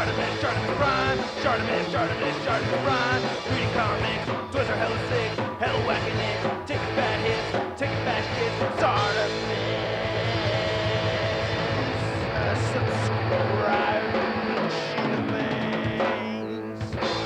ShartimusPrime. Reading comics, toys are hella sick, hella whacking it, taking bad hits, taking bad shit. Subscribe.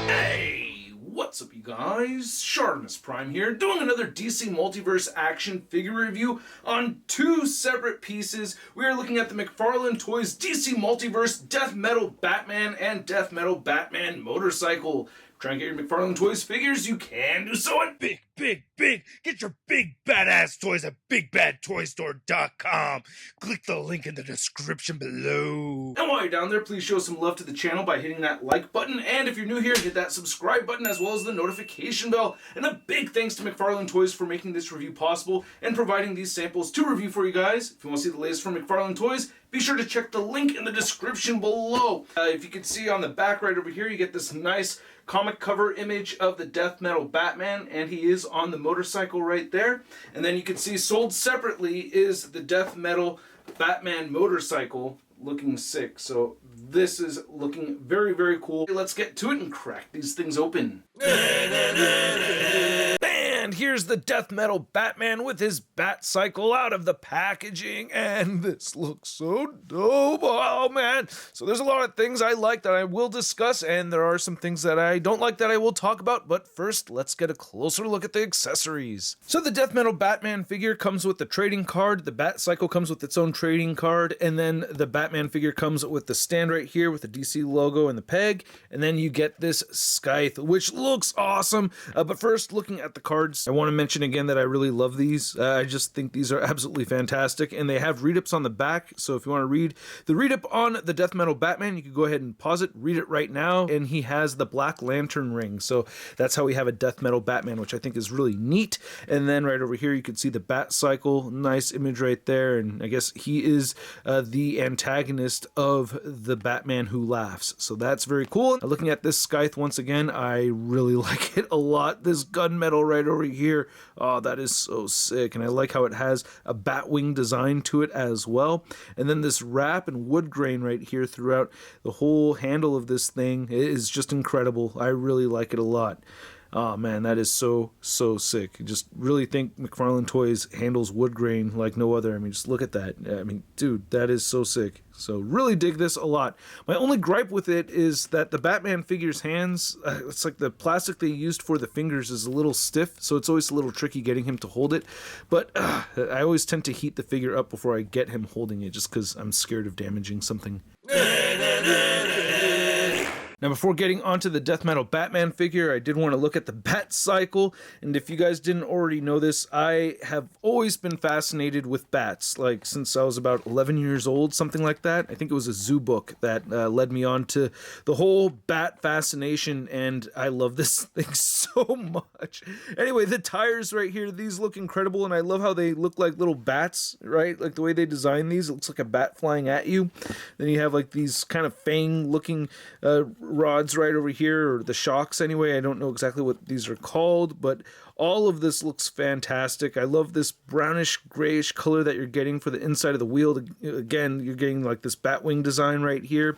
Hey, what's up you guys? ShartimusPrime here, doing another DC Multiverse action figure review on two separate pieces. We are looking at the McFarlane Toys DC Multiverse Death Metal Batman and Death Metal Batman Motorcycle. Try and get your McFarlane Toys figures, you can do so at Big. Get your big badass toys at BigBadToyStore.com. Click the link in the description below. And while you're down there, please show some love to the channel by hitting that like button. And if you're new here, hit that subscribe button as well as the notification bell. And a big thanks to McFarlane Toys for making this review possible and providing these samples to review for you guys. If you want to see the latest from McFarlane Toys, be sure to check the link in the description below. If you can see on the back right over here, you get this nice comic cover image of the Death Metal Batman, and he is on the motorcycle right there. And then you can see sold separately is the Death Metal Batman motorcycle, looking sick. So this is looking very, very cool. Let's get to it and crack these things open. And here's the Death Metal Batman with his Batcycle out of the packaging, and this looks so dope. Oh man. So there's a lot of things I like that I will discuss, and there are some things that I don't like that I will talk about, but first let's get a closer look at the accessories. So the Death Metal Batman figure comes with the trading card, the Batcycle comes with its own trading card, and then the Batman figure comes with the stand right here with the DC logo and the peg, and then you get this scythe, which looks awesome. But first, looking at the cards, I want to mention again that I really love these. I just think these are absolutely fantastic, and they have read-ups on the back, so if you want to read the read-up on the Death Metal Batman, you can go ahead and pause it, read it right now, and he has the Black Lantern ring, so that's how we have a Death Metal Batman, which I think is really neat. And then right over here, you can see the Batcycle, nice image right there, and I guess he is the antagonist of the Batman Who Laughs, so that's very cool. Looking at this scythe once again, I really like it a lot. This gunmetal right over here, oh, that is so sick, and I like how it has a Batwing design to it as well. And then this wrap and wood grain right here throughout the whole handle of this thing is just incredible. I really like it a lot. Oh man, that is so sick. I just really think McFarlane Toys handles wood grain like no other. I mean, just look at that. I mean, dude, that is so sick. So really dig this a lot. My only gripe with it is that the Batman figure's hands, it's like the plastic they used for the fingers is a little stiff, so it's always a little tricky getting him to hold it. But I always tend to heat the figure up before I get him holding it, just because I'm scared of damaging something. Now, before getting onto the Death Metal Batman figure, I did want to look at the Batcycle, and if you guys didn't already know this, I have always been fascinated with bats, like since I was about 11 years old, something like that. I think it was a zoo book that led me on to the whole bat fascination, and I love this thing so much. Anyway, the tires right here, these look incredible, and I love how they look like little bats, right? Like the way they design these, it looks like a bat flying at you. Then you have like these kind of fang-looking rods right over here, or the shocks anyway. I don't know exactly what these are called, but all of this looks fantastic. I love this brownish grayish color that you're getting for the inside of the wheel. Again, you're getting like this Batwing design right here.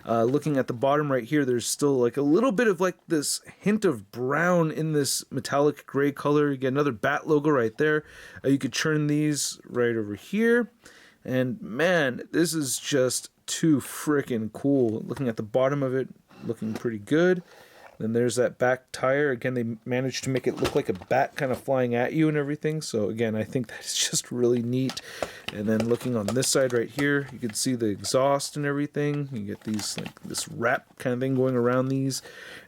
Looking at the bottom right here, there's still like a little bit of like this hint of brown in this metallic gray color. You get another Bat logo right there. You could turn these right over here, and man, this is just too freaking cool. Looking at the bottom of it, looking pretty good. Then there's that back tire. Again, they managed to make it look like a bat kind of flying at you and everything. So again, I think that's just really neat. And then looking on this side right here, you can see the exhaust and everything. You get these, like this wrap kind of thing going around these.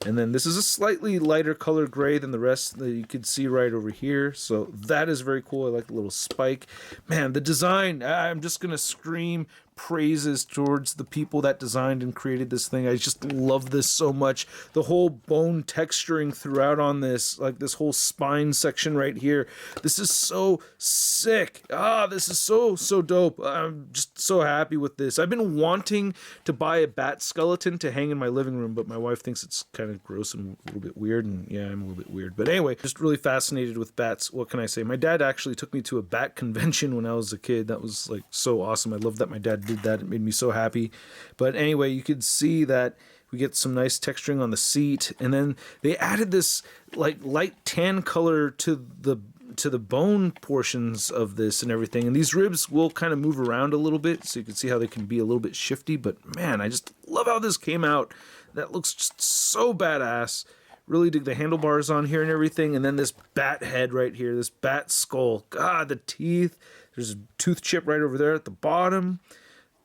And then this is a slightly lighter color gray than the rest that you could see right over here. So that is very cool. I like the little spike. Man, the design, I'm just going to scream praises towards the people that designed and created this thing. I just love this so much. The whole bone texturing throughout on this, like this whole spine section right here. This is so sick. This is so dope. I'm just so happy with this. I've been wanting to buy a bat skeleton to hang in my living room, but my wife thinks it's kind of gross and a little bit weird, and yeah, I'm a little bit weird. But anyway, just really fascinated with bats. What can I say? My dad actually took me to a bat convention when I was a kid. That was like so awesome. I love that my dad did that. It made me so happy. But anyway, you could see that we get some nice texturing on the seat, and then they added this like light tan color to the bone portions of this and everything. And these ribs will kind of move around a little bit, so you can see how they can be a little bit shifty. But man, I just love how this came out. That looks just so badass. Really dig the handlebars on here and everything. And then this bat head right here, this bat skull. God, the teeth. There's a tooth chip right over there at the bottom.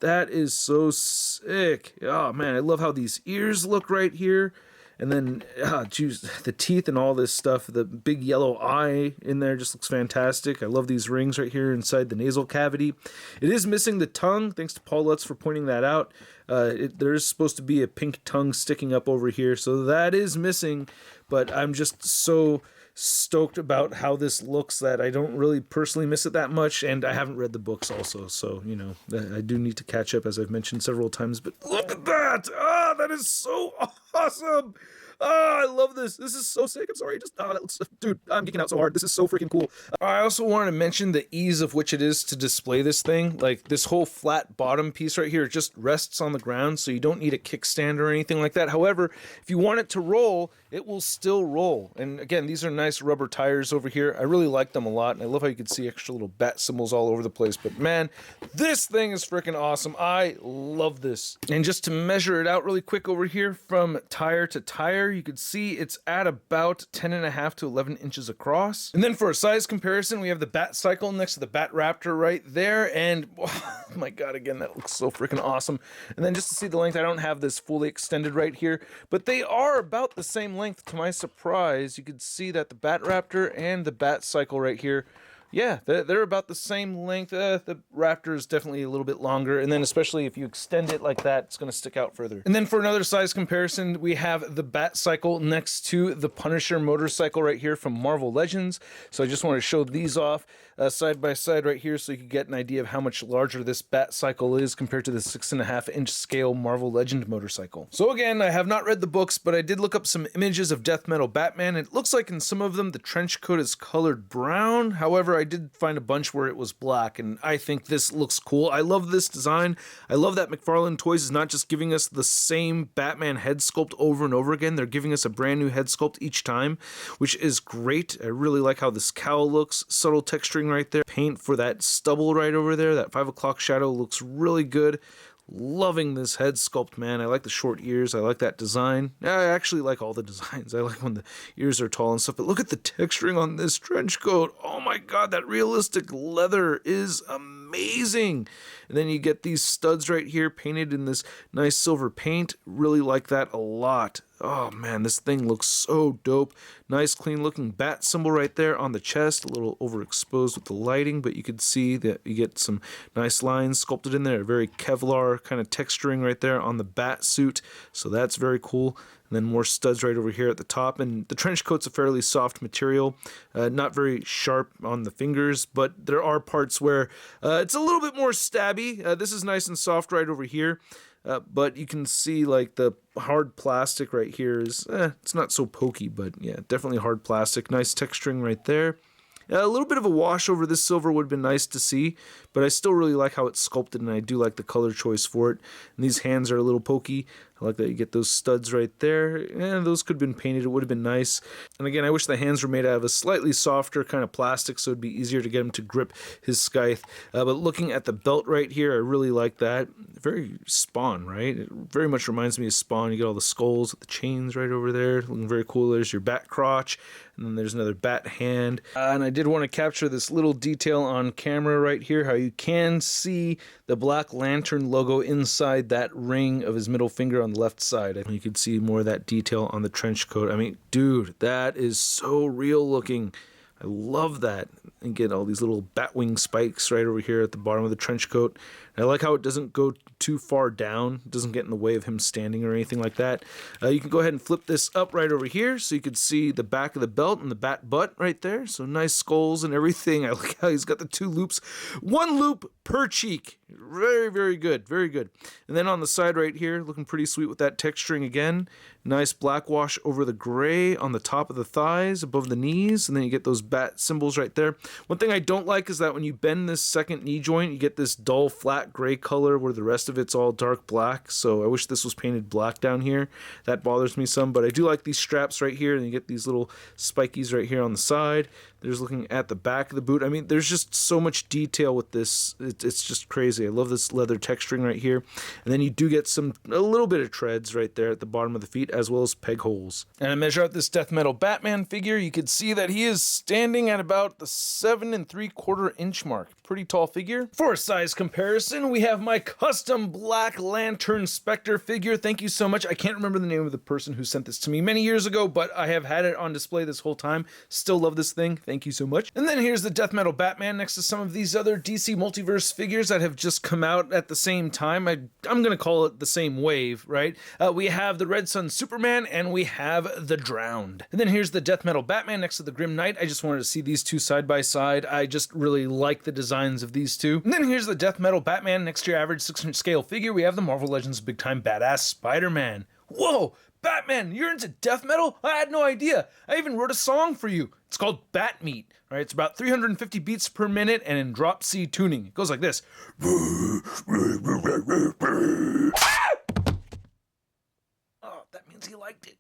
That is so sick. Oh man, I love how these ears look right here. And then, geez, the teeth and all this stuff. The big yellow eye in there just looks fantastic. I love these rings right here inside the nasal cavity. It is missing the tongue. Thanks to Paul Lutz for pointing that out. There is supposed to be a pink tongue sticking up over here, so that is missing. But I'm just so stoked about how this looks that I don't really personally miss it that much, and I haven't read the books also, so you know I do need to catch up, as I've mentioned several times. But look at that! That is so awesome! I love this. This is so sick. I'm sorry. Dude, I'm geeking out so hard. This is so freaking cool. I also wanted to mention the ease of which it is to display this thing. Like this whole flat bottom piece right here just rests on the ground, so you don't need a kickstand or anything like that. However, if you want it to roll, it will still roll. And again, these are nice rubber tires over here. I really like them a lot, and I love how you can see extra little bat symbols all over the place. But man, this thing is freaking awesome. I love this. And just to measure it out really quick over here from tire to tire, you can see it's at about 10.5 to 11 inches across. And then for a size comparison, we have the Batcycle next to the Bat Raptor right there. And oh my God, again, that looks so freaking awesome. And then just to see the length, I don't have this fully extended right here, but they are about the same length to my surprise. You can see that the Bat Raptor and the Batcycle right here, yeah, they're about the same length. The Raptor is definitely a little bit longer, and then especially if you extend it like that, it's going to stick out further. And then for another size comparison, we have the Batcycle next to the Punisher motorcycle right here from Marvel Legends. So I just want to show these off side by side right here so you can get an idea of how much larger this Batcycle is compared to the 6.5-inch scale Marvel Legend motorcycle. So again, I have not read the books, but I did look up some images of Death Metal Batman. It looks like in some of them the trench coat is colored brown. However, I did find a bunch where it was black, and I think this looks cool. I love this design. I love that McFarlane Toys is not just giving us the same Batman head sculpt over and over again. They're giving us a brand new head sculpt each time, which is great. I really like how this cowl looks. Subtle texturing right there. Paint for that stubble right over there. That 5 o'clock shadow looks really good. Loving this head sculpt, man. I like the short ears. I like that design. I actually like all the designs. I like when the ears are tall and stuff. But look at the texturing on this trench coat. Oh my God, that realistic leather is amazing. And then you get these studs right here painted in this nice silver paint. Really like that a lot. Oh man, this thing looks so dope. Nice clean looking bat symbol right there on the chest, a little overexposed with the lighting, but you can see that you get some nice lines sculpted in there, very Kevlar kind of texturing right there on the bat suit, so that's very cool. And then more studs right over here at the top, and the trench coat's a fairly soft material, not very sharp on the fingers, but there are parts where it's a little bit more stabby. This is nice and soft right over here. But you can see like the hard plastic right here is, it's not so pokey, but yeah, definitely hard plastic. Nice texturing right there. A little bit of a wash over this silver would have been nice to see, but I still really like how it's sculpted, and I do like the color choice for it. And these hands are a little pokey. I like that you get those studs right there. Those could have been painted. It would have been nice. And again, I wish the hands were made out of a slightly softer kind of plastic, so it'd be easier to get him to grip his scythe. But looking at the belt right here, I really like that. Very Spawn, right? It very much reminds me of Spawn. You get all the skulls with the chains right over there. Looking very cool. There's your bat crotch. And then there's another bat hand. And I did want to capture this little detail on camera right here, how you can see the Black Lantern logo inside that ring of his middle finger on the left side. And you can see more of that detail on the trench coat. I mean, dude, that is so real looking. I love that. And get all these little batwing spikes right over here at the bottom of the trench coat. And I like how it doesn't go too far down. It doesn't get in the way of him standing or anything like that. You can go ahead and flip this up right over here so you can see the back of the belt and the bat butt right there. So nice skulls and everything. I like how he's got the 2 loops. 1 loop per cheek. Very, very good. Very good. And then on the side right here, looking pretty sweet with that texturing again. Nice black wash over the gray on the top of the thighs, above the knees, and then you get those bat symbols right there. One thing I don't like is that when you bend this second knee joint, you get this dull, flat gray color where the rest of it's all dark black. So I wish this was painted black down here. That bothers me some, but I do like these straps right here, and you get these little spikies right here on the side. There's looking at the back of the boot. I mean, there's just so much detail with this. It's just crazy. I love this leather texturing right here. And then you do get a little bit of treads right there at the bottom of the feet, as well as peg holes. And I measure out this death metal Batman figure. You can see that he is standing at about the 7 3/4 inch mark. Pretty tall figure. For a size comparison, we have my custom Black Lantern Spectre figure. Thank you so much. I can't remember the name of the person who sent this to me many years ago, but I have had it on display this whole time. Still love this thing. Thank you so much. And then here's the death metal Batman next to some of these other DC Multiverse figures that have just come out at the same time. I'm going to call it the same wave, right? We have the Red Sun Superman, and we have the Drowned. And then here's the death metal Batman next to the Grim Knight. I just wanted to see these two side by side. I just really like the designs of these two. And then here's the death metal Batman next to your average 6-inch scale figure. We have the Marvel Legends Big Time Badass Spider-Man. Whoa! Batman, you're into death metal? I had no idea. I even wrote a song for you. It's called Bat Meat. All right, it's about 350 beats per minute and in drop C tuning. It goes like this. Oh, that means he liked it.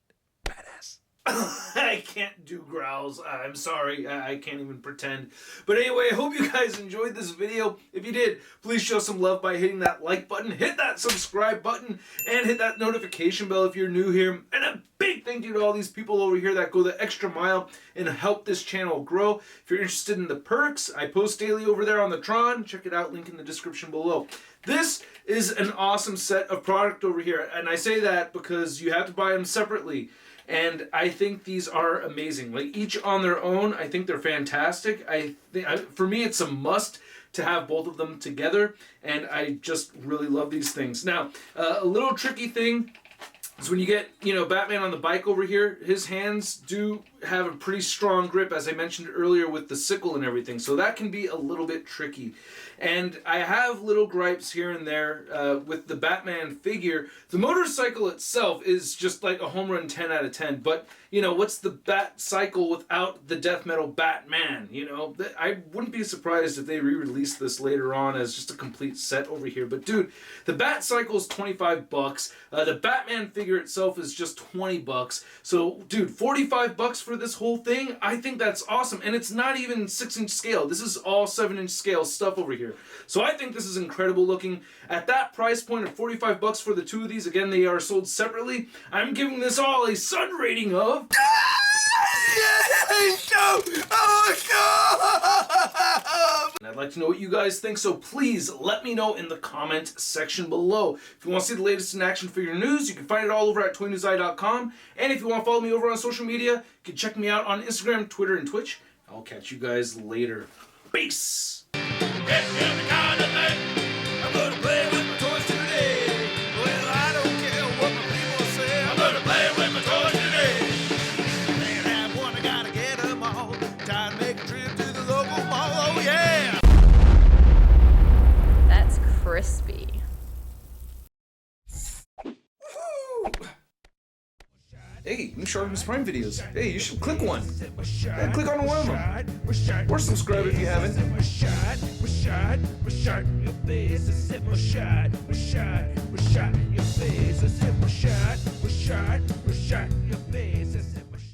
Badass. I can't do growls. I'm sorry. I can't even pretend. But anyway, I hope you guys enjoyed this video. If you did, please show some love by hitting that like button, hit that subscribe button, and hit that notification bell if you're new here. And a big thank you to all these people over here that go the extra mile and help this channel grow. If you're interested in the perks, I post daily over there on the Tron. Check it out, link in the description below. This is an awesome set of product over here, and I say that because you have to buy them separately. And I think these are amazing. Like, each on their own, I think they're fantastic. For me, it's a must to have both of them together. And I just really love these things. Now, a little tricky thing is when you get, Batman on the bike over here, his hands do have a pretty strong grip, as I mentioned earlier, with the sickle and everything. So that can be a little bit tricky. And I have little gripes here and there with the Batman figure. The motorcycle itself is just like a home run 10 out of 10. But, what's the Batcycle without the death metal Batman? I wouldn't be surprised if they re-release this later on as just a complete set over here. But dude, the Batcycle is $25. The Batman figure itself is just $20. So dude, $45 for this whole thing? I think that's awesome. And it's not even 6-inch scale. This is all 7-inch scale stuff over here. So I think this is incredible looking. At that price point of $45 for the two of these, again, they are sold separately. I'm giving this all a Sun rating of... And I'd like to know what you guys think, so please let me know in the comment section below. If you want to see the latest in action figure news, you can find it all over at toynewseye.com. And if you want to follow me over on social media, you can check me out on Instagram, Twitter, and Twitch. I'll catch you guys later. Peace! I'm gonna play with my toys today. Well, I don't care what my people say. I'm gonna play with my toys today. Can't have one, I gotta get them all. Time to make a trip to the local mall. Oh yeah! That's crispy. Hey, new ShartimusPrime videos. Hey, you should click one. Yeah, click on one of them. Or subscribe if you haven't. Your face is in my shot. Your face.